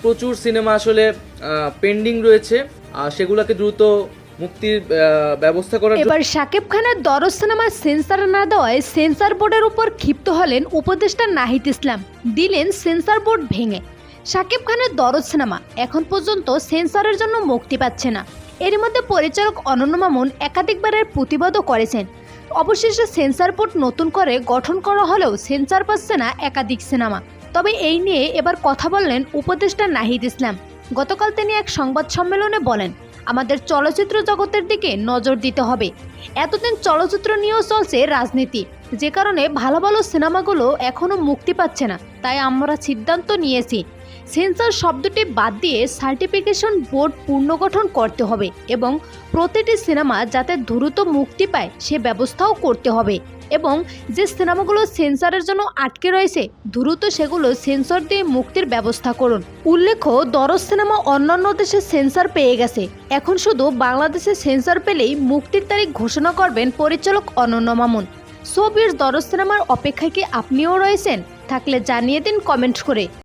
প্রচুর সিনেমা আসলে পেন্ডিং রয়েছে, সেগুলোকে দ্রুত মুক্তির ব্যবস্থা করার জন্য। এবার শাকিব খানের দরদ সিনেমা সেন্সর না দেওয়ায় সেন্সর বোর্ডের উপর ক্ষিপ্ত হলেন উপদেষ্টা নাহিদ ইসলাম, দিলেন সেন্সর বোর্ড ভেঙে। শাকিব খানের দরদ সিনেমা এখন পর্যন্ত সেন্সরের জন্য মুক্তি পাচ্ছে না। এর মধ্যে পরিচালক অনন্য মামুন একাধিকবারের প্রতিবাদও করেছেন। অবশেষে সেন্সর বোর্ড নতুন করে গঠন করা হলেও সেন্সর পাচ্ছে না একাধিক সিনেমা। তবে এই নিয়ে এবার কথা বললেন উপদেষ্টা নাহিদ ইসলাম। গতকাল তিনি এক সংবাদ সম্মেলনে বলেন, আমাদের চলচ্চিত্র জগতের দিকে নজর দিতে হবে। এতদিন চলচ্চিত্র নিয়েও চলছে রাজনীতি, যে কারণে ভালো ভালো সিনেমাগুলো এখনও মুক্তি পাচ্ছে না। তাই আমরা সিদ্ধান্ত নিয়েছি সেন্সর শব্দটি বাদ দিয়ে সার্টিফিকেশন বোর্ড পুনর্গঠন করতে হবে এবং প্রতিটি সিনেমা যাতে দ্রুত মুক্তি পায় সে ব্যবস্থাও করতে হবে এবং যে সিনেমাগুলো সেন্সরের জন্য আটকে রয়েছে দ্রুত সেগুলো সেন্সর দিয়ে মুক্তির ব্যবস্থা করুন। উল্লেখ্য, দরদ সিনেমা অন্যান্য দেশে সেন্সর পেয়ে গেছে, এখন শুধু বাংলাদেশে সেন্সর পেলেই মুক্তির তারিখ ঘোষণা করবেন পরিচালক অনন্য মামুন। সো ভিউয়ার্স, দরদ সিনেমার অপেক্ষায় কি আপনিও রয়েছেন? থাকলে জানিয়ে দিন কমেন্ট করে।